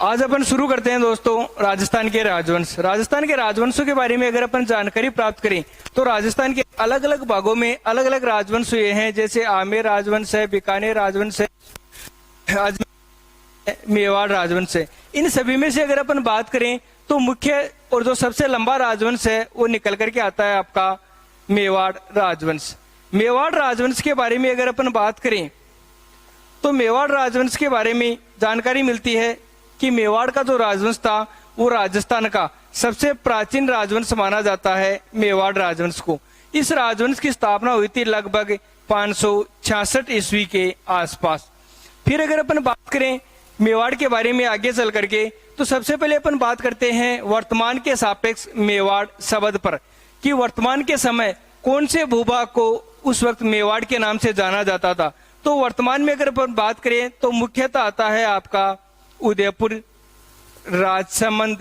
आज अपन शुरू करते हैं दोस्तों राजस्थान के राजवंश। राजस्थान के राजवंशों के बारे में अगर अपन जानकारी प्राप्त करें तो राजस्थान के अलग अलग भागों में अलग अलग राजवंश हुए हैं, जैसे आमेर राजवंश है, बीकानेर राजवंश है, मेवाड़ राजवंश है। इन सभी में से अगर अपन बात करें तो मुख्य और जो सबसे लंबा राजवंश है वो निकल करके आता है आपका मेवाड़ राजवंश। मेवाड़ राजवंश के बारे में अगर अपन बात करें तो मेवाड़ राजवंश के बारे में जानकारी मिलती है कि मेवाड़ का जो राजवंश था वो राजस्थान का सबसे प्राचीन राजवंश माना जाता है मेवाड़ राजवंश को। इस राजवंश की स्थापना हुई थी लगभग 566 ईस्वी के आसपास। फिर अगर अपन बात करें मेवाड़ के बारे में आगे चल करके तो सबसे पहले अपन बात करते हैं वर्तमान के सापेक्ष मेवाड़ शब्द पर कि वर्तमान के समय कौन से भूभाग को उस वक्त मेवाड़ के नाम से जाना जाता था। तो वर्तमान में अगर अपन बात करें तो मुख्यतः आता है आपका उदयपुर, राजसमंद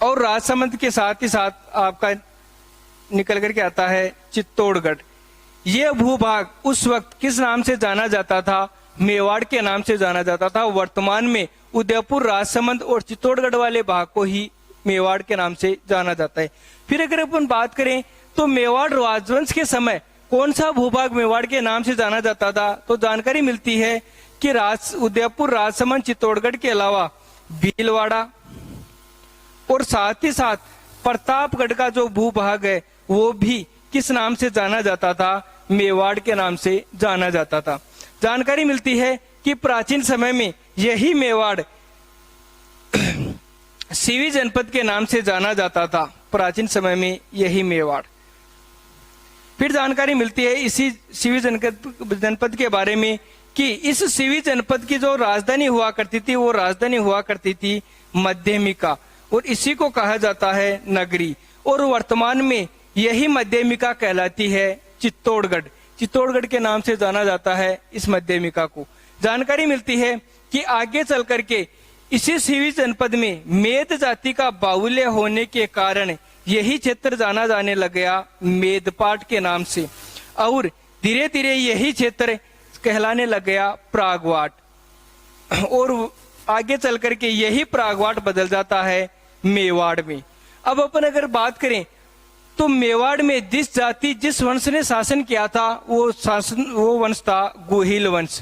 और राजसमंद के साथ ही साथ आपका निकल करके आता है चित्तौड़गढ़। यह भूभाग उस वक्त किस नाम से जाना जाता था? मेवाड़ के नाम से जाना जाता था। वर्तमान में उदयपुर, राजसमंद और चित्तौड़गढ़ वाले भाग को ही मेवाड़ के नाम से जाना जाता है। फिर अगर अपन बात करें तो मेवाड़ राजवंश के समय कौन सा भूभाग मेवाड़ के नाम से जाना जाता था, तो जानकारी मिलती है कि उदयपुर, राजसमंद, चित्तौड़गढ़ के अलावा भीलवाड़ा और साथ ही साथ प्रतापगढ़ का जो भूभाग है वो भी किस नाम से जाना जाता था? मेवाड़ के नाम से जाना जाता था। जानकारी मिलती है कि प्राचीन समय में यही मेवाड़ सीवी जनपद के नाम से जाना जाता था। प्राचीन समय में यही मेवाड़। फिर जानकारी मिलती है इसी सीवी जनपद के बारे में कि इस सीवी जनपद की जो राजधानी हुआ करती थी वो राजधानी हुआ करती थी मध्यमिका और इसी को कहा जाता है नगरी। और वर्तमान में यही मध्यमिका कहलाती है चित्तौड़गढ़। चित्तौड़गढ़ के नाम से जाना जाता है इस मध्यमिका को। जानकारी मिलती है कि आगे चल करके इसी सीवी जनपद में मेद जाति का बाहुल्य होने के कारण यही क्षेत्र जाना जाने लग गया मेदपाट के नाम से और धीरे धीरे यही क्षेत्र कहलाने लग गया प्रागवाट और आगे चल करके यही प्रागवाट बदल जाता है मेवाड़ में। अब अपन अगर बात करें तो मेवाड़ में जिस वंश ने शासन किया था वो वंश था गोहिल वंश।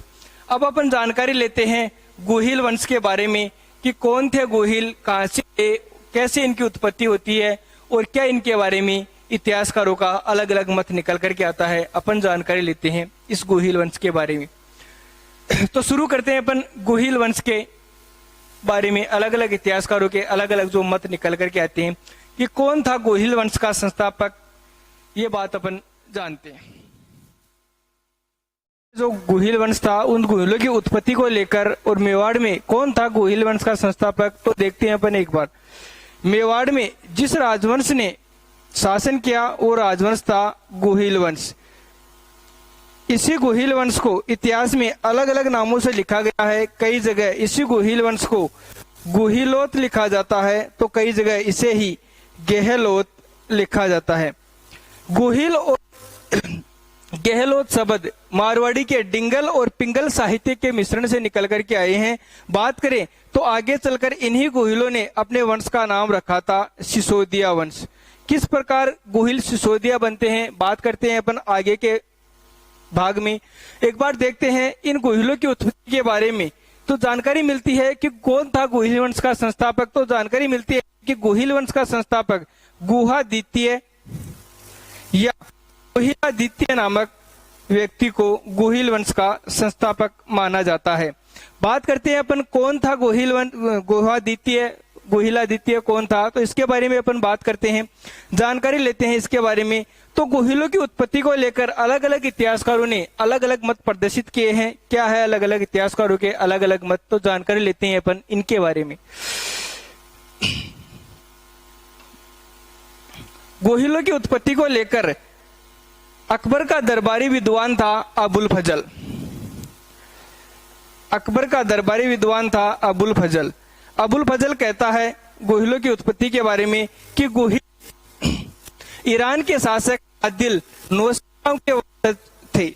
अब अपन जानकारी लेते हैं गोहिल वंश के बारे में कि कौन थे गोहिल, कहां से, कैसे इनकी उत्पत्ति होती है और क्या इनके बारे में इतिहासकारों का अलग अलग मत निकल करके आता है। अपन जानकारी लेते हैं इस गोहिल वंश के बारे में। तो शुरू करते हैं अपन गोहिल वंश के बारे में। अलग अलग इतिहासकारों के अलग अलग जो मत निकल करके आते हैं कि कौन था गोहिल वंश का संस्थापक, ये बात अपन जानते हैं। जो गोहिल वंश था उन गोहिलों की उत्पत्ति को लेकर और मेवाड़ में कौन था गोहिल वंश का संस्थापक, तो देखते हैं अपन एक बार। मेवाड़ में जिस राजवंश ने शासन किया वो राजवंश था गोहिल वंश। इसी गोहिल वंश को इतिहास में अलग अलग नामों से लिखा गया है। कई जगह इसी गोहिल वंश को गोहिलोत लिखा जाता है तो कई जगह इसे ही गेहलोत लिखा जाता है। गोहिल और गेहलोत शब्द मारवाड़ी के डिंगल और पिंगल साहित्य के मिश्रण से निकल करके आए हैं। बात करें तो आगे चलकर इन्हीं गोहिलों ने अपने वंश का नाम रखा था सिसोदिया वंश। किस प्रकार गोहिल सिसोदिया बनते हैं बात करते हैं अपन आगे के भाग में। एक बार देखते हैं इन गोहिलों की उत्पत्ति के बारे में। तो जानकारी मिलती है कि कौन था गोहिल वंश का संस्थापक, तो जानकारी मिलती है कि गोहिल वंश का संस्थापक गुहादित्य या गोहिलादित्य नामक व्यक्ति को गोहिल वंश का संस्थापक माना जाता है। बात करते हैं अपन कौन था गोहिलादित्य कौन था, तो इसके बारे में अपन बात करते हैं, जानकारी लेते हैं इसके बारे में। तो गोहिलों की उत्पत्ति को लेकर अलग अलग इतिहासकारों ने अलग अलग मत प्रदर्शित किए हैं। क्या है अलग अलग इतिहासकारों के अलग अलग मत, तो जानकारी लेते हैं अपन इनके बारे में। गोहिलों की उत्पत्ति को लेकर अकबर का दरबारी विद्वान था अबुल फजल। अकबर का दरबारी विद्वान था अबुल फजल। अबुल फजल कहता है गोहिलों की उत्पत्ति के बारे में कि गोहिल ईरान के शासक आदिल नौशेराव के वंशज थे।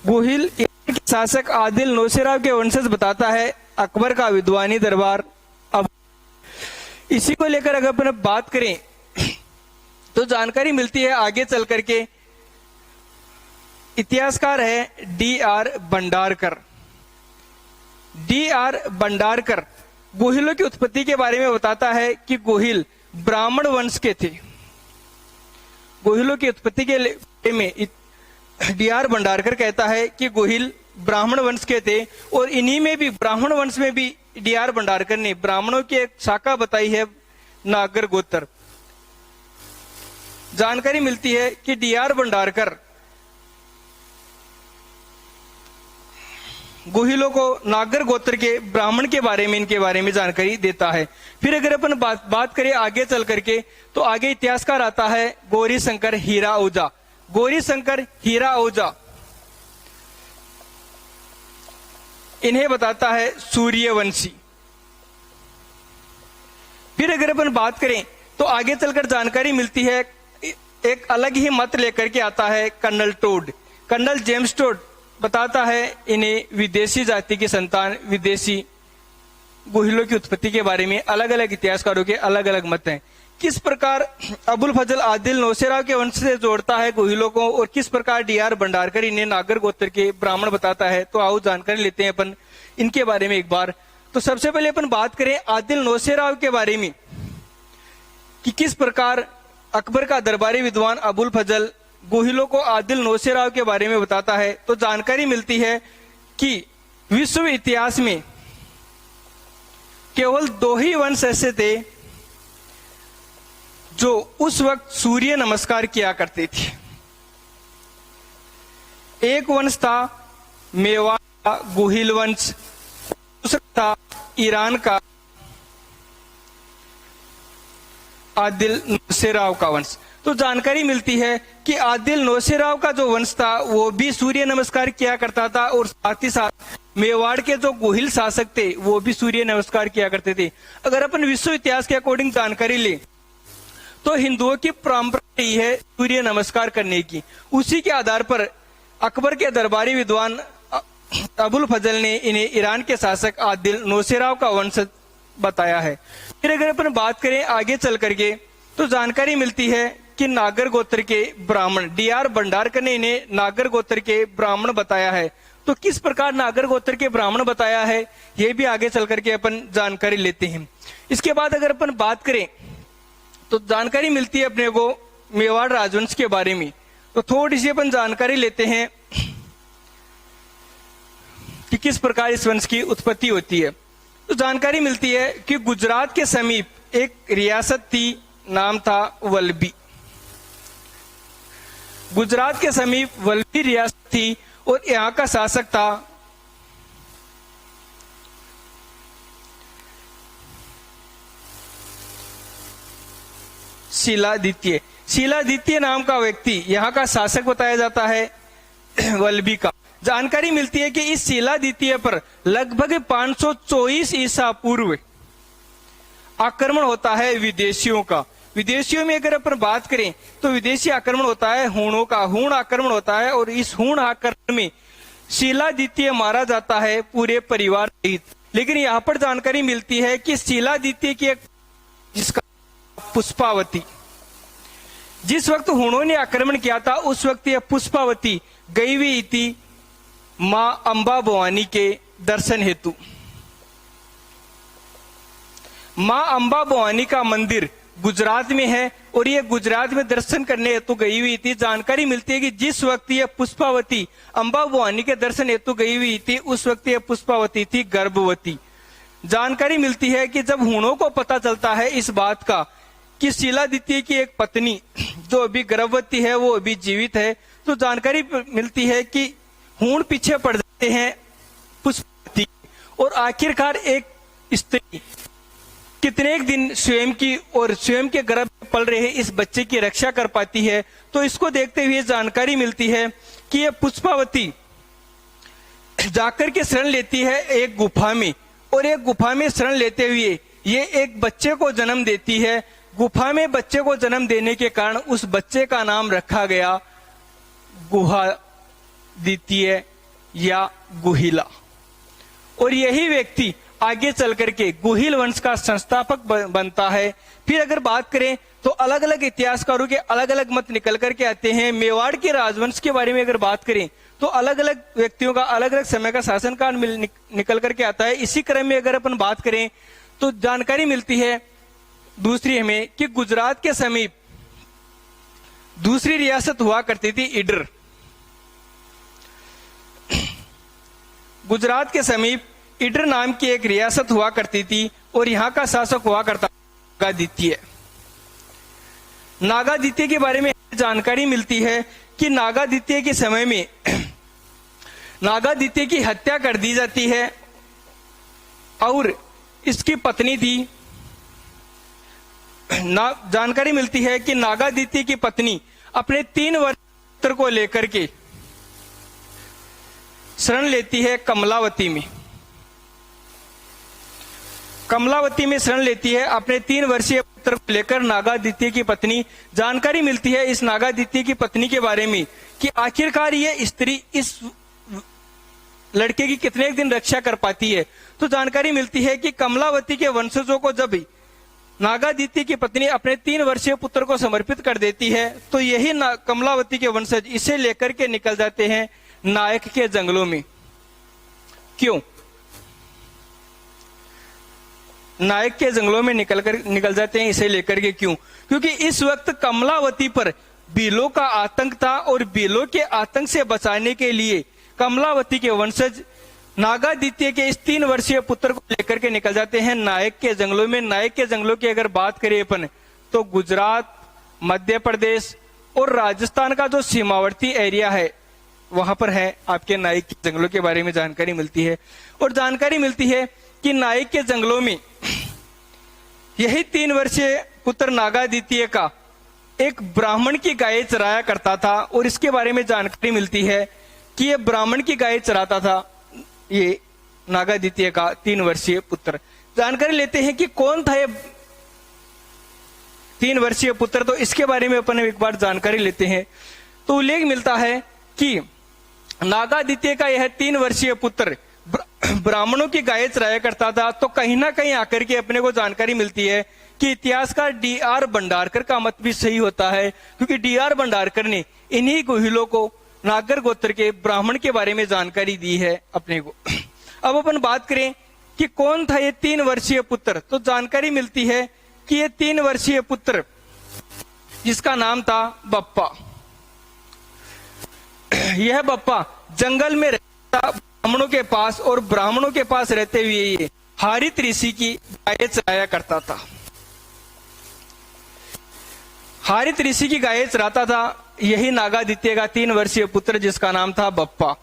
गोहिल ईरान के शासक आदिल नौसेराव के वंशज बताता है अकबर का विद्वानी दरबार। अब इसी को लेकर अगर अपन बात करें तो जानकारी मिलती है आगे चल करके, इतिहासकार है D.R. भंडारकर। D.R. भंडारकर गोहिलों की उत्पत्ति के बारे में बताता है कि गोहिल ब्राह्मण वंश के थे। गोहिलों की उत्पत्ति के बारे में D.R. भंडारकर कहता है कि गोहिल ब्राह्मण वंश के थे, और इन्हीं में भी ब्राह्मण वंश में भी D.R. भंडारकर ने ब्राह्मणों की एक शाखा बताई है नागर गोत्र। जानकारी मिलती है कि D.R. भंडारकर गोहिलों को नागर गोत्र के ब्राह्मण के बारे में, इनके बारे में जानकारी देता है। फिर अगर अपन बात करें आगे चल करके, तो आगे इतिहासकार आता है गौरी शंकर हीरा ओझा। गौरी शंकर हीरा ओझा इन्हें बताता है सूर्यवंशी। फिर अगर अपन बात करें तो आगे चलकर जानकारी मिलती है, एक अलग ही मत लेकर के आता है colonel Tod. Colonel James Tod बताता है इन्हें विदेशी जाति की संतान, विदेशी गोहिलों की उत्पत्ति के बारे में अलग अलग इतिहासकारों के अलग अलग मत हैं। किस प्रकार अबुल फजल आदिल नौसेराव के वंश से जोड़ता है गोहिलों को, और किस प्रकार D.R. भंडारकर इन्हें नागर गोत्र के ब्राह्मण बताता है, तो आओ जानकारी लेते हैं अपन इनके बारे में एक बार। तो सबसे पहले अपन बात करें आदिल नौसेराव के बारे में कि किस प्रकार अकबर का दरबारी विद्वान अबुल फजल गोहिलों को आदिल नौसेराव के बारे में बताता है। तो जानकारी मिलती है कि विश्व इतिहास में केवल 2 ही वंश ऐसे थे जो उस वक्त सूर्य नमस्कार किया करते थे। एक वंश था मेवाड़ का गोहिल वंश, दूसरा था ईरान का आदिल नौसेराव का वंश। तो जानकारी मिलती है कि आदिल नौसेराव का जो वंश था वो भी सूर्य नमस्कार किया करता था, और साथ ही साथ मेवाड़ के जो गोहिल शासक थे वो भी सूर्य नमस्कार किया करते थे। अगर अपन विश्व इतिहास के अकॉर्डिंग जानकारी ले तो हिंदुओं की परंपरा यही है सूर्य नमस्कार करने की। उसी के आधार पर अकबर के दरबारी विद्वान अबुल फजल ने इन्हें ईरान के शासक आदिल नौसेराव का वंश बताया है। फिर अगर अपन बात करें आगे चल करके तो जानकारी मिलती है कि नागर गोत्र के ब्राह्मण, D.R. भंडारकर ने इन्हें नागर गोत्र के ब्राह्मण बताया है। तो किस प्रकार नागर गोत्र के ब्राह्मण बताया है, ये भी आगे चल करके अपन जानकारी लेते हैं। इसके बाद अगर अपन बात करें तो जानकारी मिलती है अपने को मेवाड़ राजवंश के बारे में। तो थोड़ी सी अपन जानकारी लेते हैं कि किस प्रकार इस वंश की उत्पत्ति होती है। तो जानकारी मिलती है कि गुजरात के समीप एक रियासत थी, नाम था वल्लभी। गुजरात के समीप वल्लभी रियासत थी और यहाँ का शासक था शीलादित्य। शीलादित्य नाम का व्यक्ति यहाँ का शासक बताया जाता है वल्लभी का। जानकारी मिलती है कि इस शीलादित्य पर लगभग 524 ईसा पूर्व आक्रमण होता है विदेशियों का। विदेशियों में अगर अपन बात करें तो विदेशी आक्रमण होता है हूणों का, हूण आक्रमण होता है, और इस हूण आक्रमण में शीलादित्य मारा जाता है पूरे परिवार सहित। लेकिन यहाँ पर जानकारी मिलती है कि शीलादित्य की एक जिसका पुष्पावती, जिस वक्त हूणों ने आक्रमण किया था उस वक्त यह पुष्पावती गई हुई थी मां अंबा भवानी के दर्शन हेतु। मां अंबा भवानी का मंदिर गुजरात में है और ये गुजरात में दर्शन करने हेतु गई हुई थी। जानकारी मिलती है कि जिस वक्त यह पुष्पावती अंबा भवानी के दर्शन हेतु गई हुई थी उस वक्त यह पुष्पावती थी गर्भवती। जानकारी मिलती है कि जब हूणों को पता चलता है इस बात का कि शीलादित्य की एक पत्नी जो अभी गर्भवती है वो अभी जीवित है, तो जानकारी मिलती है कि हूण पीछे पड़ जाते हैं पुष्पावती, और आखिरकार एक स्त्री कितने एक दिन स्वयं की और स्वयं के गर्भ में पल रहे इस बच्चे की रक्षा कर पाती है। तो इसको देखते हुए जानकारी मिलती है कि यह पुष्पावती जाकर के शरण लेती है एक गुफा में, और एक गुफा में शरण लेते हुए ये एक बच्चे को जन्म देती है। गुफा में बच्चे को जन्म देने के कारण उस बच्चे का नाम रखा गया गुहादित्य या गुहिला। और यही व्यक्ति आगे चल करके गुहिल वंश का संस्थापक बनता है। फिर अगर बात करें तो अलग अलग इतिहासकारों के अलग अलग मत निकल करके आते हैं। मेवाड़ के राजवंश के बारे में अगर बात करें तो अलग अलग व्यक्तियों का अलग अलग समय का शासनकाल निकल करके आता है। इसी क्रम में अगर अपन बात करें तो जानकारी मिलती है दूसरी हमें कि गुजरात के समीप दूसरी रियासत हुआ करती थी ईडर। गुजरात के समीप ईडर नाम की एक रियासत हुआ करती थी और यहाँ का शासक हुआ करता नागादित्य। नागादित्य के बारे में जानकारी मिलती है कि नागादित्य के समय में नागादित्य की हत्या कर दी जाती है और इसकी पत्नी थी जानकारी मिलती है कि नागादित्य की पत्नी अपने 3 वर्ष को लेकर के शरण लेती है कमलावती में। कमलावती में शरण लेती है अपने 3 वर्षीय पुत्र को लेकर नागादित्य की पत्नी। जानकारी मिलती है इस नागादित्य की पत्नी के बारे में कि आखिरकार ये स्त्री इस लड़के की कितने दिन रक्षा कर पाती है। तो जानकारी मिलती है कि कमलावती के वंशजों को जब नागादित्य की पत्नी अपने 3 वर्षीय पुत्र को समर्पित कर देती है तो यही कमलावती के वंशज इसे लेकर के निकल जाते हैं नायक के जंगलों में। क्यों नायक के जंगलों में निकल जाते हैं इसे लेकर के? क्यों? क्योंकि इस वक्त कमलावती पर बीलों का आतंक था और बीलों के आतंक से बचाने के लिए कमलावती के वंशज नागादित्य के इस 3 वर्षीय पुत्र को लेकर के निकल जाते हैं नायक के जंगलों में। नायक के जंगलों की अगर बात करें अपन तो गुजरात, मध्य प्रदेश और राजस्थान का जो सीमावर्ती एरिया है वहां पर है आपके नायक के जंगलों के बारे में जानकारी मिलती है। और जानकारी मिलती है कि नायक के जंगलों में यही 3 वर्षीय पुत्र नागादित्य का एक ब्राह्मण की गाय चराया करता था और इसके बारे में जानकारी मिलती है कि ये ब्राह्मण की गाय चराता था ये नागादित्य का 3 वर्षीय पुत्र। जानकारी लेते हैं कि कौन था ये 3 वर्षीय पुत्र, तो इसके बारे में अपन एक बार जानकारी लेते हैं। तो उल्लेख मिलता है कि नागादित्य का यह 3 वर्षीय पुत्र ब्राह्मणों की गाय चराया करता था। तो कहीं ना कहीं आकर के अपने को जानकारी मिलती है कि इतिहासकार D.R. भंडारकर का मत भी सही होता है, क्योंकि D.R. भंडारकर ने इन्हीं गुहिलों को नागर गोत्र के ब्राह्मण के बारे में जानकारी दी है अपने को। अब अपन बात करें कि कौन था ये 3 वर्षीय पुत्र, तो जानकारी मिलती है कि ये 3 वर्षीय पुत्र जिसका नाम था बप्पा, यह बप्पा जंगल में रहता ब्राह्मणों के पास और ब्राह्मणों के पास रहते हुए ये हारित ऋषि की गाय चराया करता था। हारित ऋषि की गाय चराता था यही नागादित्य का 3 वर्षीय पुत्र जिसका नाम था बप्पा।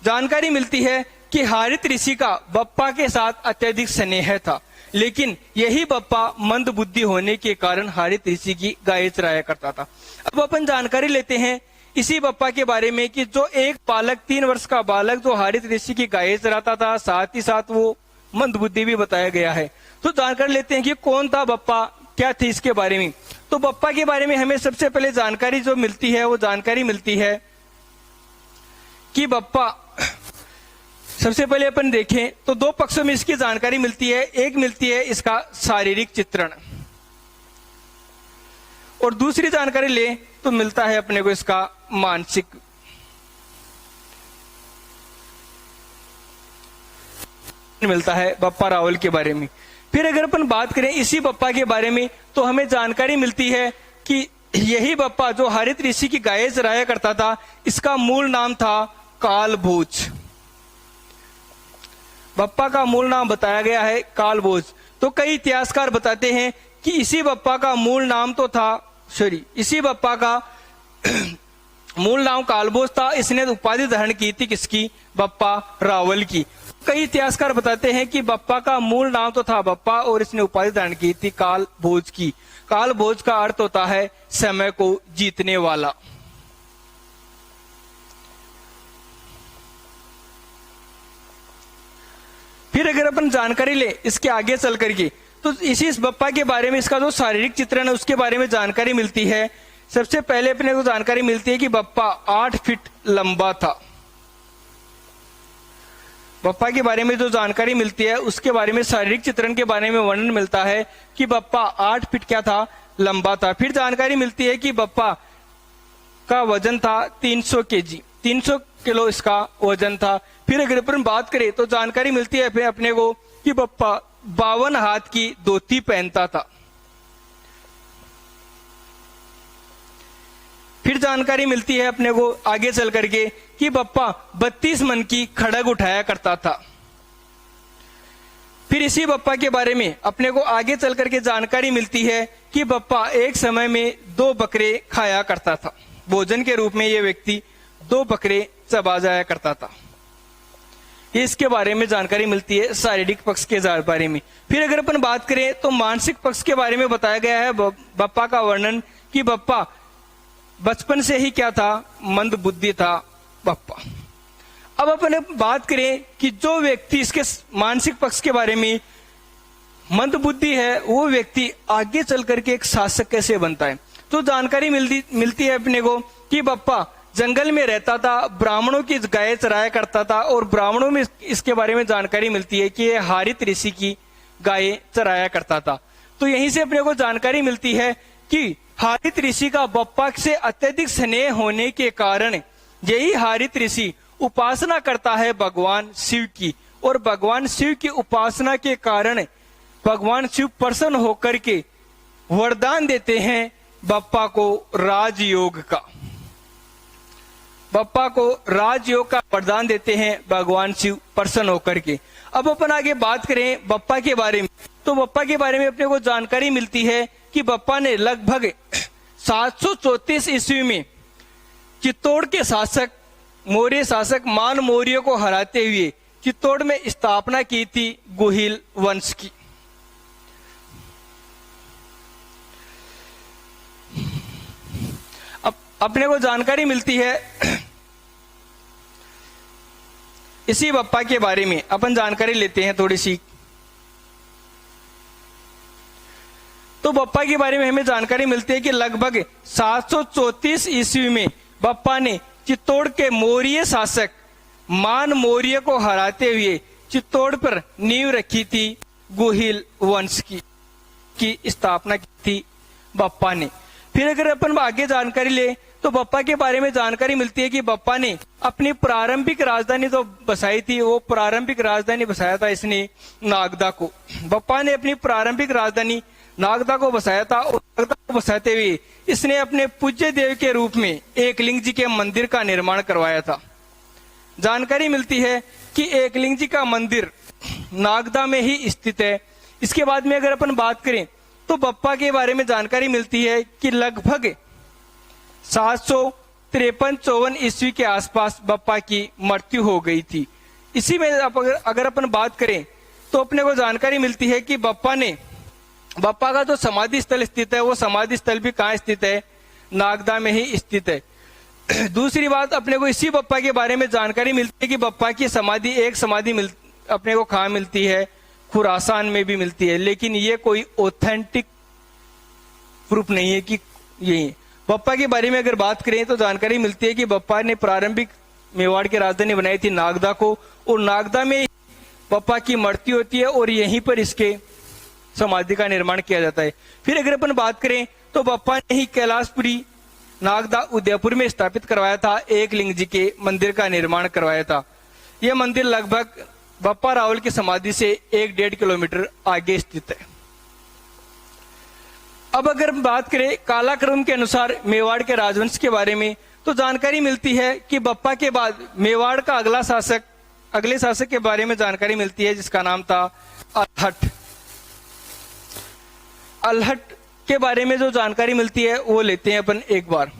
जानकारी मिलती है कि हारित ऋषि का बप्पा के साथ अत्यधिक स्नेह था, लेकिन यही बप्पा मंद बुद्धि होने के कारण हारित ऋषि की गाय चराया करता था। अब अपन जानकारी लेते हैं इसी बप्पा के बारे में कि जो एक बालक 3 वर्ष का बालक जो हारित ऋषि की गाय चराता था, साथ ही साथ वो मंद बुद्धि भी बताया गया है। तो जानकारी लेते हैं कि कौन था बप्पा, क्या थी इसके बारे में। तो बप्पा के बारे में हमें सबसे पहले जानकारी जो मिलती है वो जानकारी मिलती है कि बप्पा, सबसे पहले अपन देखें तो 2 पक्षों में इसकी जानकारी मिलती है। एक मिलती है इसका शारीरिक चित्रण और दूसरी जानकारी ले तो मिलता है अपने को इसका मानसिक। मिलता है बप्पा रावल के बारे में। फिर अगर अपन बात करें इसी बप्पा के बारे में तो हमें जानकारी मिलती है कि यही बप्पा जो हारित ऋषि की गाय चराया करता था, इसका मूल नाम था कालभोज। बप्पा का मूल नाम बताया गया है कालभोज। तो कई इतिहासकार बताते हैं कि इसी बप्पा का मूल नाम तो था इसी बप्पा का मूल नाम कालभोज था। इसने उपाधि धारण की थी किसकी? बप्पा रावल की। कई इतिहासकार बताते हैं कि बप्पा का मूल नाम तो था बप्पा और इसने उपाधि धारण की थी कालभोज की। कालभोज का अर्थ होता है समय को जीतने वाला। फिर अगर अपन जानकारी ले इसके आगे चल करके तो इसी इस बप्पा के बारे में इसका जो शारीरिक चित्रण है उसके बारे में जानकारी मिलती है। सबसे पहले अपने को जानकारी मिलती है कि बप्पा 8 फीट लंबा था। बप्पा के बारे में जो जानकारी मिलती है उसके बारे में शारीरिक चित्रण के बारे में वर्णन मिलता है कि बप्पा 8 फीट क्या था, लंबा था। फिर जानकारी मिलती है कि बप्पा का वजन था 300 केजी, 300 किलो इसका वजन था। फिर अगर अपन बात करें तो जानकारी मिलती है अपने को कि बप्पा 52 हाथ की धोती पहनता था। फिर जानकारी मिलती है अपने को आगे चल करके कि बप्पा 32 मन की खड़ग उठाया करता था। फिर इसी बप्पा के बारे में अपने को आगे चल करके जानकारी मिलती है कि बप्पा एक समय में 2 बकरे खाया करता था। भोजन के रूप में यह व्यक्ति 2 बकरे चबा जाया करता था। इसके बारे में जानकारी मिलती है शारीरिक पक्ष के बारे में। फिर अगर अपन बात करें तो मानसिक पक्ष के बारे में बताया गया है बप्पा का वर्णन कि बप्पा बचपन से ही क्या था, मंद बुद्धि था बप्पा। अब अपन बात करें कि जो व्यक्ति इसके मानसिक पक्ष के बारे में मंद बुद्धि है वो व्यक्ति आगे चल करके एक शासक कैसे बनता है। तो जानकारी मिलती है अपने को कि बप्पा जंगल में रहता था, ब्राह्मणों की गाय चराया करता था और ब्राह्मणों में इसके बारे में जानकारी मिलती है कि यह हारित ऋषि की गाय चराया करता था। तो यहीं से अपने को जानकारी मिलती है कि हारित ऋषि का बप्पा से अत्यधिक स्नेह होने के कारण यही हारित ऋषि उपासना करता है भगवान शिव की, और भगवान शिव की उपासना के कारण भगवान शिव प्रसन्न होकर के वरदान देते हैं बप्पा को राजयोग का। बप्पा को राजयोग का वरदान देते हैं भगवान शिव प्रसन्न होकर के। अब अपन आगे बात करें बप्पा के बारे में, तो बप्पा के बारे में अपने को जानकारी मिलती है कि बप्पा ने लगभग 734 ईस्वी में चित्तौड़ के शासक मौर्य शासक मान मौर्य को हराते हुए चित्तौड़ में स्थापना की थी गुहिल वंश की। अब अपने को जानकारी मिलती है इसी बप्पा के बारे में। अपन जानकारी लेते हैं थोड़ी सी। तो बप्पा के बारे में हमें जानकारी मिलती है कि लगभग 734 ईस्वी में बप्पा ने चित्तौड़ के मौर्य शासक मान मौर्य को हराते हुए चित्तौड़ पर नींव रखी थी गुहिल वंश की स्थापना की थी बप्पा ने। फिर अगर अपन आगे जानकारी ले तो बप्पा के बारे में जानकारी मिलती है कि बप्पा ने अपनी प्रारंभिक राजधानी तो बसाई थी, वो प्रारंभिक राजधानी बसाया था इसने नागदा को। बप्पा ने अपनी प्रारंभिक राजधानी नागदा को बसाया था और नागदा को बसाते हुए इसने अपने पूज्य देव के रूप में एकलिंग जी के मंदिर का निर्माण करवाया था। जानकारी मिलती है कि एकलिंग जी का मंदिर नागदा में ही स्थित है। इसके बाद में अगर अपन बात करें तो बप्पा के बारे में जानकारी मिलती है कि लगभग 753-54 ईस्वी के आसपास बप्पा की मृत्यु हो गई थी। इसी में अगर अपन बात करें तो अपने को जानकारी मिलती है कि बप्पा का जो समाधि स्थल स्थित है वो समाधि स्थल भी कहाँ स्थित है, नागदा में ही स्थित है। दूसरी बात अपने को इसी बप्पा के बारे में जानकारी मिलती है कि बप्पा की समाधि अपने को कहाँ मिलती है, खुरासान में भी मिलती है, लेकिन ये कोई ऑथेंटिक प्रूफ नहीं है कि यही। बप्पा के बारे में अगर बात करें तो जानकारी मिलती है कि बप्पा ने प्रारंभिक मेवाड़ की राजधानी बनाई थी नागदा को, और नागदा में बप्पा की मृत्यु होती है और यहीं पर इसके समाधि का निर्माण किया जाता है। फिर अगर अपन बात करें तो बप्पा ने ही कैलाशपुरी नागदा उदयपुर में स्थापित करवाया था, एकलिंग जी के मंदिर का निर्माण करवाया था। यह मंदिर लगभग बप्पा रावल की समाधि से 1-1.5 किलोमीटर आगे स्थित है। अब अगर बात करें कालाक्रम के अनुसार मेवाड़ के राजवंश के बारे में तो जानकारी मिलती है कि बप्पा के बाद मेवाड़ का अगले शासक के बारे में जानकारी मिलती है जिसका नाम था अल्हट। अल्हट के बारे में जो जानकारी मिलती है वो लेते हैं अपन एक बार।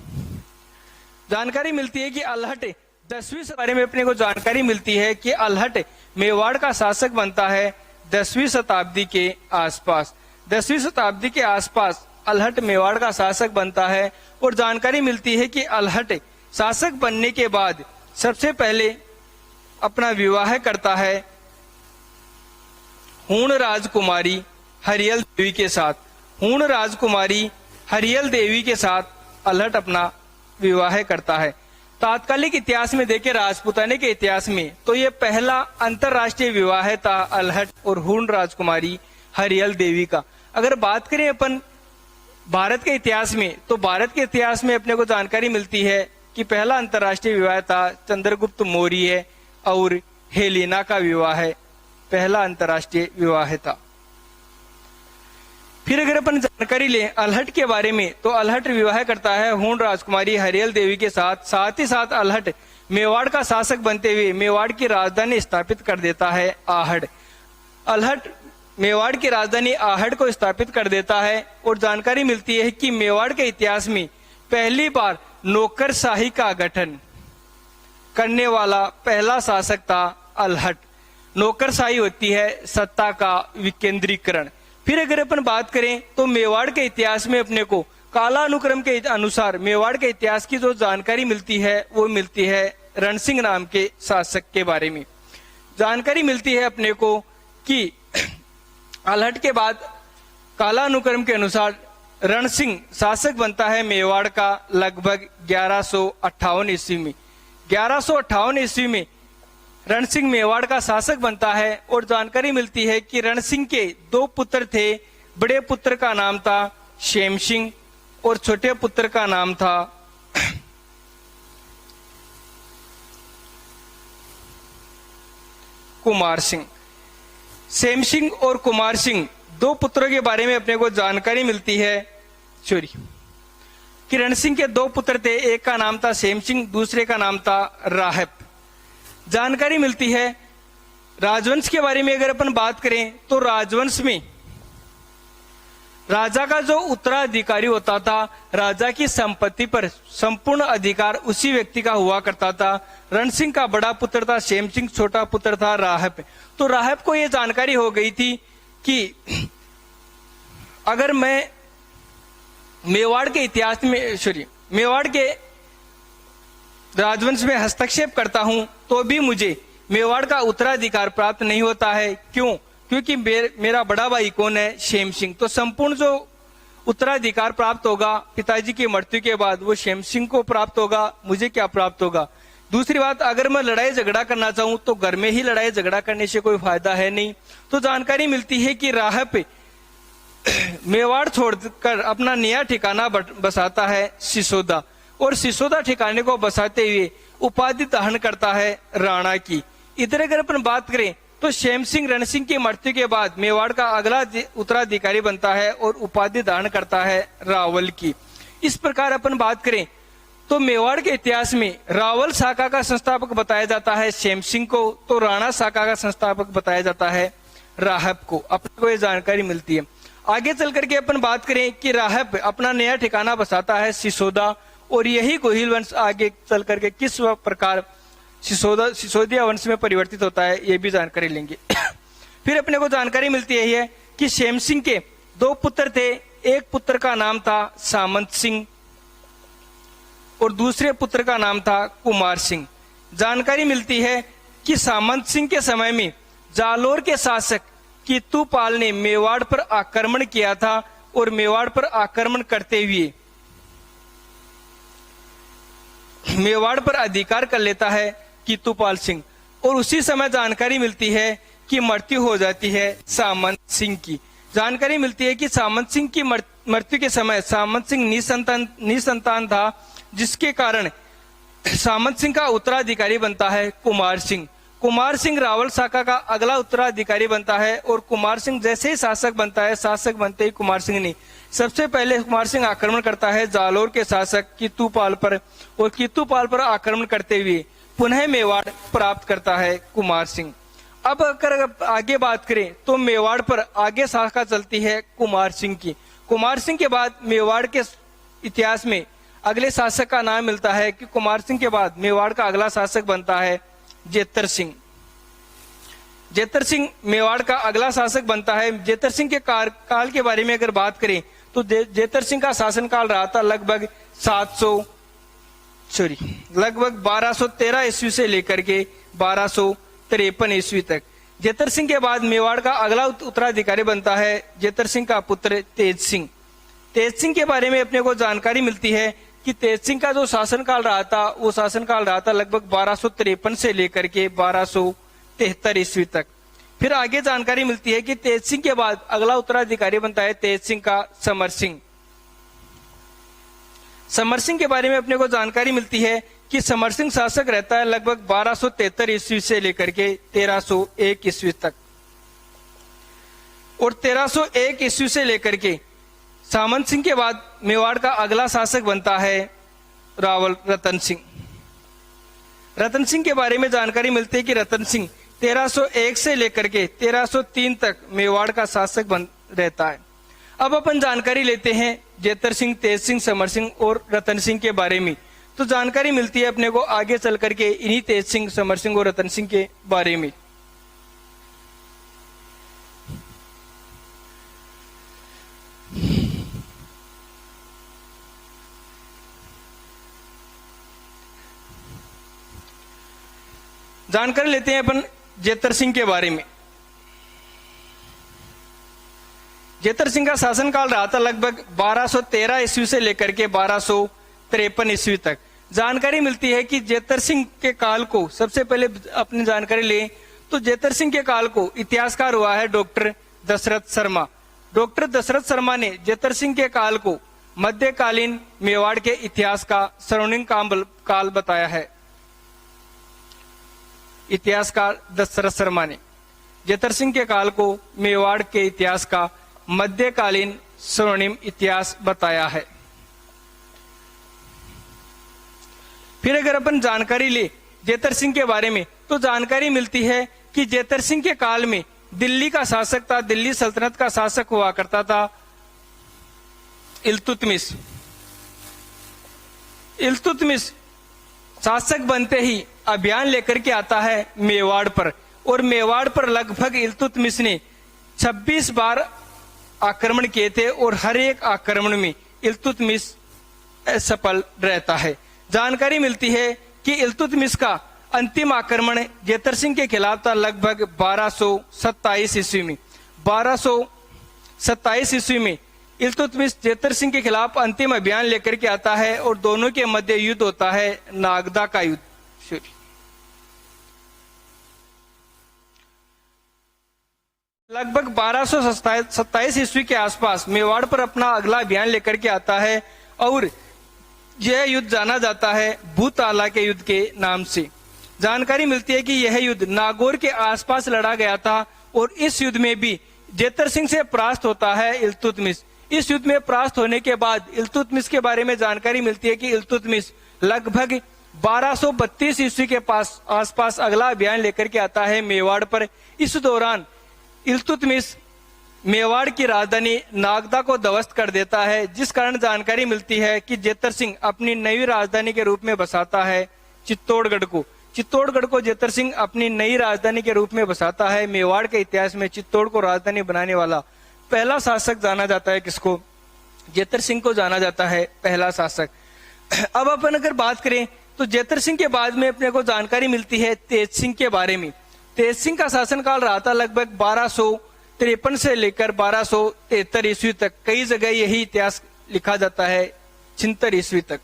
जानकारी मिलती है कि अल्हट 10वीं बारे में अपने को जानकारी मिलती है कि अल्हट मेवाड़ का शासक बनता है 10वीं शताब्दी के आसपास। 10वीं शताब्दी के आसपास अल्हट मेवाड़ का शासक बनता है और जानकारी मिलती है कि अल्हट शासक बनने के बाद सबसे पहले अपना विवाह करता है हूण राजकुमारी हरियल देवी के साथ। हूण राजकुमारी हरियल देवी के साथ अल्हट अपना विवाह करता है। तात्कालिक इतिहास में देखे राजपूताने के इतिहास में तो ये पहला अंतरराष्ट्रीय विवाह था अल्हट और हूण राजकुमारी हरियल देवी का। अगर बात करें अपन भारत के इतिहास में तो भारत के इतिहास में अपने को जानकारी मिलती है कि पहला अंतरराष्ट्रीय विवाह था चंद्रगुप्त मौर्य और हेलेना का विवाह पहला अंतरराष्ट्रीय विवाह था। फिर अगर अपन जानकारी लें अल्हट के बारे में तो अल्हट विवाह करता है हूण राजकुमारी हरियल देवी के साथ ही साथ अल्हट मेवाड़ का शासक बनते हुए मेवाड़ की राजधानी स्थापित कर देता है आहड़। अल्हट मेवाड़ की राजधानी आहड़ को स्थापित कर देता है और जानकारी मिलती है कि मेवाड़ के इतिहास में पहली बार नौकरशाही का गठन करने वाला पहला शासक था अल्हट। नौकरशाही होती है सत्ता का विकेंद्रीकरण। फिर अगर अपन बात करें तो मेवाड़ के इतिहास में अपने को कालानुक्रम के अनुसार मेवाड़ के इतिहास की जो जानकारी मिलती है वो मिलती है रणसिंह नाम के शासक के बारे में। जानकारी मिलती है अपने को कि अल्हट के बाद कालानुक्रम के अनुसार रणसिंह शासक बनता है मेवाड़ का लगभग 1158 ईस्वी में। 1158 ईस्वी में रणसिंह मेवाड़ का शासक बनता है और जानकारी मिलती है कि रणसिंह के 2 पुत्र थे। बड़े पुत्र का नाम था शेम सिंह और छोटे पुत्र का नाम था कुमार सिंह। शेम सिंह और कुमार सिंह 2 पुत्रों के बारे में अपने को जानकारी मिलती है कि रणसिंह के 2 पुत्र थे। एक का नाम था शेम सिंह, दूसरे का नाम था राहब। जानकारी मिलती है राजवंश के बारे में। अगर अपन बात करें तो राजवंश में राजा का जो उत्तराधिकारी होता था राजा की संपत्ति पर संपूर्ण अधिकार उसी व्यक्ति का हुआ करता था। रणसिंह का बड़ा पुत्र था शेम सिंह, छोटा पुत्र था राहब। तो राहब को यह जानकारी हो गई थी कि अगर मैं मेवाड़ के इतिहास में मेवाड़ के राजवंश में हस्तक्षेप करता हूं तो भी मुझे मेवाड़ का उत्तराधिकार प्राप्त नहीं होता है। क्यों? क्योंकि मेरा बड़ा भाई कौन है? शेम सिंह। तो संपूर्ण जो उत्तराधिकार प्राप्त होगा पिताजी की मृत्यु के बाद वो शेम सिंह को प्राप्त होगा, मुझे क्या प्राप्त होगा। दूसरी बात, अगर मैं लड़ाई झगड़ा करना चाहूं तो घर में ही लड़ाई झगड़ा करने से कोई फायदा है नहीं। तो जानकारी मिलती है कि राहब मेवाड़ छोड़कर अपना नया ठिकाना बसाता है सिसोदा और सिसोदा ठिकाने को बसाते हुए उपाधि धारण करता है राणा की। इधर अगर अपन बात करें तो शेम सिंह रणसिंह की मृत्यु के बाद मेवाड़ का अगला उत्तराधिकारी बनता है और उपाधि धारण करता है रावल की। इस प्रकार अपन बात करें तो मेवाड़ के इतिहास में रावल शाखा का संस्थापक बताया जाता है शेम सिंह को, तो राणा शाखा का संस्थापक बताया जाता है राहब को। अपने को ये जानकारी मिलती है। आगे चल करके अपन बात करें कि राहब अपना नया ठिकाना बसाता है सिसोदा और यही गोहिल वंश आगे चल करके किस प्रकार सिसोदिया वंश में परिवर्तित होता है ये भी जानकारी लेंगे। फिर अपने को जानकारी मिलती है कि शेम सिंह के 2 पुत्र थे। एक पुत्र का नाम था सामंत सिंह और दूसरे पुत्र का नाम था कुमार सिंह। जानकारी मिलती है कि सामंत सिंह के समय में जालोर के शासक कीतूपाल ने मेवाड़ पर आक्रमण किया था और मेवाड़ पर आक्रमण करते हुए मेवाड़ पर अधिकार कर लेता है कीतूपाल सिंह और उसी समय जानकारी मिलती है कि मृत्यु हो जाती है सामंत सिंह की। जानकारी मिलती है कि सामंत सिंह की मृत्यु के समय सामंत सिंह निसंतान था, जिसके कारण सामंत सिंह का उत्तराधिकारी बनता है कुमार सिंह। कुमार सिंह रावल शाखा का अगला उत्तराधिकारी बनता है और कुमार सिंह जैसे ही शासक बनता है, शासक बनते ही कुमार सिंह ने सबसे पहले कुमार सिंह आक्रमण करता है जालोर के शासक कीतूपाल पर और कीतूपाल पर आक्रमण करते हुए पुनः मेवाड़ प्राप्त करता है कुमार सिंह। अब अगर आगे बात करें तो मेवाड़ पर आगे शाखा चलती है कुमार सिंह की। कुमार सिंह के बाद मेवाड़ के इतिहास में अगले शासक का नाम मिलता है कि कुमार सिंह के बाद मेवाड़ का अगला शासक बनता है जेतर सिंह। जेतर सिंह मेवाड़ का अगला शासक बनता है। जेतर सिंह के काल के बारे में अगर बात करें तो जेतर सिंह का शासनकाल रहा था लगभग 1213 ईस्वी से लेकर के 1253 ईस्वी तक। जेतर सिंह के बाद मेवाड़ का अगला उत्तराधिकारी बनता है जेतर सिंह का पुत्र तेज सिंह। तेज सिंह के बारे में अपने को जानकारी मिलती है। कि तेज सिंह का जो शासनकाल रहा था वो शासनकाल रहा था लगभग 1253 से लेकर के 1273 ईस्वी तक। फिर आगे जानकारी मिलती है कि तेज सिंह के बाद अगला उत्तराधिकारी बनता है तेज सिंह का समर सिंह। समर सिंह के बारे में अपने को जानकारी मिलती है कि समर सिंह शासक रहता है लगभग 1273 ईस्वी से लेकर के 1301 ईस्वी तक। और 1301 ईस्वी से लेकर के सामंत सिंह के बाद मेवाड़ का अगला शासक बनता है रावल रतन सिंह। रतन सिंह के बारे में जानकारी मिलती है कि रतन सिंह 1301 से लेकर के 1303 तक मेवाड़ का शासक बन रहता है। अब अपन जानकारी लेते हैं जेतर सिंह, तेज सिंह, समर सिंह और रतन सिंह के बारे में। तो जानकारी मिलती है अपने को आगे चल करके इन्हीं तेज सिंह, समर सिंह और रतन सिंह के बारे में। जानकारी लेते हैं अपन जेतर सिंह के बारे में। जेतर सिंह का शासनकाल रहा था लगभग 1213 ईस्वी से लेकर के 1253 ईस्वी तक। जानकारी मिलती है कि जेतर सिंह के काल को सबसे पहले अपनी जानकारी लें तो जेतर सिंह के काल को इतिहासकार हुआ है डॉक्टर दशरथ शर्मा। डॉक्टर दशरथ शर्मा ने जेतर सिंह के काल को मध्यकालीन मेवाड़ के इतिहास का स्वर्णिम काल बताया है। इतिहासकार दशरथ शर्मा ने जेतर सिंह के काल को मेवाड़ के इतिहास का मध्यकालीन स्वर्णिम इतिहास बताया है। फिर अगर अपन जानकारी ले जेतर सिंह के बारे में तो जानकारी मिलती है कि जेतर सिंह के काल में दिल्ली का शासक था, दिल्ली सल्तनत का शासक हुआ करता था इल्तुतमिश। इल्तुतमिश शासक बनते ही अभियान लेकर के आता है मेवाड़ पर और मेवाड़ पर लगभग इल्तुतमिश ने 26 बार आक्रमण किए थे और हर एक आक्रमण में इल्तुतमिश सफल रहता है। जानकारी मिलती है कि इल्तुतमिश का अंतिम आक्रमण जेतर सिंह के खिलाफ था लगभग 1227 ईस्वी में। 1227 ईस्वी में इल्तुतमिश जेतर सिंह के खिलाफ अंतिम अभियान लेकर के आता है और दोनों के मध्य युद्ध होता है नागदा का युद्ध। लगभग 1227 ईस्वी के आसपास मेवाड़ पर अपना अगला अभियान लेकर के आता है और यह युद्ध जाना जाता है भूताला के युद्ध के नाम से। जानकारी मिलती है कि यह युद्ध नागौर के आसपास लड़ा गया था और इस युद्ध में भी जेतर सिंह से परास्त होता है इल्तुतमिश। इस युद्ध में परास्त होने के बाद इल्तुतमिश के बारे में जानकारी मिलती है कि इल्तुतमिश लगभग 1232 ईस्वी के आसपास अगला अभियान लेकर के आता है मेवाड़ पर। इस दौरान इल्तुतमिश मेवाड़ की राजधानी नागदा को ध्वस्त कर देता है, जिस कारण जानकारी मिलती है कि जेतर सिंह अपनी नई राजधानी के रूप में बसाता है चित्तौड़गढ़ को। चित्तौड़गढ़ को जेतर सिंह अपनी नई राजधानी के रूप में बसाता है। मेवाड़ के इतिहास में चित्तौड़ को राजधानी बनाने वाला पहला शासक जाना जाता है किसको? जेतर सिंह को जाना जाता है पहला शासक। अब अपन अगर बात करें तो जेतर सिंह के बाद में अपने को जानकारी मिलती है तेज सिंह के बारे में। तेज सिंह का शासनकाल रहा था लगभग 1253 से लेकर 1273 ईस्वी तक। कई जगह यही इतिहास लिखा जाता है 76 ईस्वी तक।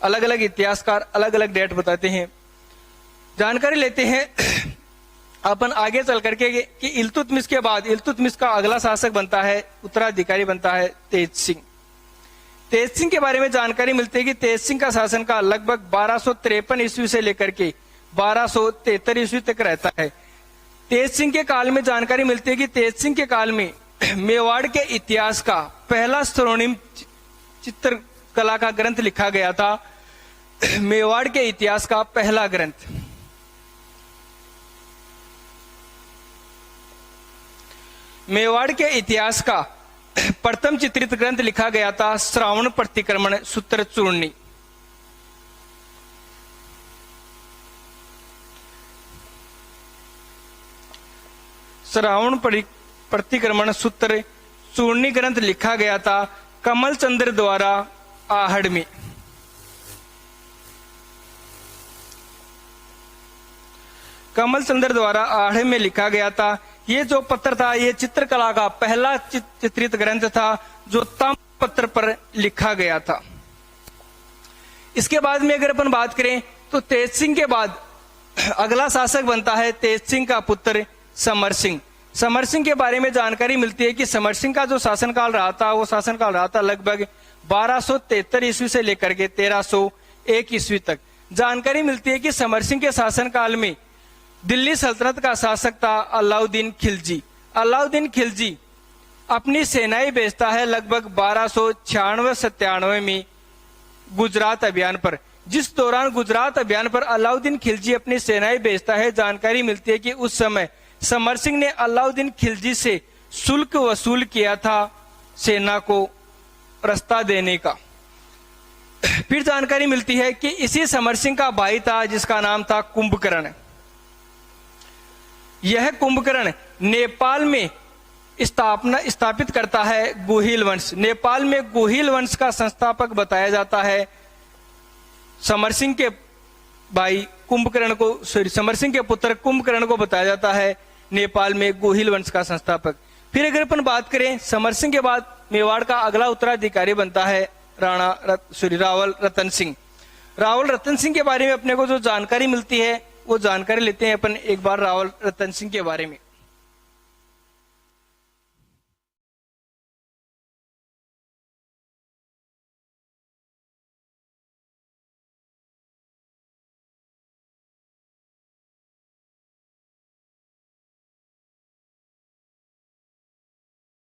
अलग अलग इतिहासकार अलग अलग डेट बताते हैं। जानकारी लेते हैं अपन आगे चल करके कि इल्तुतमिश के बाद इल्तुतमिश का अगला शासक बनता है, उत्तराधिकारी बनता है तेज सिंह। तेज सिंह के बारे में जानकारी मिलती है कि तेज सिंह का शासनकाल लगभग 1253 ईस्वी से लेकर के 1273 ईस्वी तक रहता है। तेज सिंह के काल में जानकारी मिलती है कि तेज सिंह के काल में मेवाड़ के इतिहास का पहला स्वर्णिम चित्रकला का ग्रंथ लिखा गया था। मेवाड़ के इतिहास का पहला ग्रंथ मेवाड़ के इतिहास का प्रथम चित्रित ग्रंथ लिखा गया था श्रावण प्रतिक्रमण सूत्र चूर्णी। श्रावण प्रतिक्रमण सूत्र चूर्णी ग्रंथ लिखा गया था कमल चंद्र द्वारा आहड़ में। कमल चंद्र द्वारा आहड़ में लिखा गया था। ये जो पत्र था ये चित्रकला का पहला चित्रित ग्रंथ था जो ताम्रपत्र पर लिखा गया था। इसके बाद में अगर अपन बात करें तो तेज सिंह के बाद अगला शासक बनता है तेज सिंह का पुत्र समर सिंह। समर सिंह के बारे में जानकारी मिलती है कि समर सिंह का जो शासनकाल रहा था वो शासनकाल रहा था लगभग 1273 ईस्वी से लेकर के 1301 ईस्वी तक। जानकारी मिलती है कि समर सिंह के शासनकाल में दिल्ली सल्तनत का शासक था अलाउद्दीन खिलजी। अलाउद्दीन खिलजी अपनी सेनाएं भेजता है लगभग 1296-97 में गुजरात अभियान पर। जिस दौरान गुजरात अभियान पर अलाउद्दीन खिलजी अपनी सेनाएं भेजता है, जानकारी मिलती है कि उस समय समर सिंह ने अलाउद्दीन खिलजी से शुल्क वसूल किया था सेना को रास्ता देने का। फिर जानकारी मिलती है कि इसी समर सिंह का भाई था जिसका नाम था कुंभकर्ण। यह कुंभकर्ण नेपाल में स्थापित करता है गुहिल वंश। नेपाल में गुहिल वंश का संस्थापक बताया जाता है समर सिंह के भाई कुंभकर्ण को, समर सिंह के पुत्र कुंभकर्ण को बताया जाता है नेपाल में गुहिल वंश का संस्थापक। फिर अगर अपन बात करें समर सिंह के बाद मेवाड़ का अगला उत्तराधिकारी बनता है रावल रतन सिंह। रावल रतन सिंह के बारे में अपने को जो जानकारी मिलती है वो जानकारी लेते हैं अपन एक बार रावल रतन सिंह के बारे में।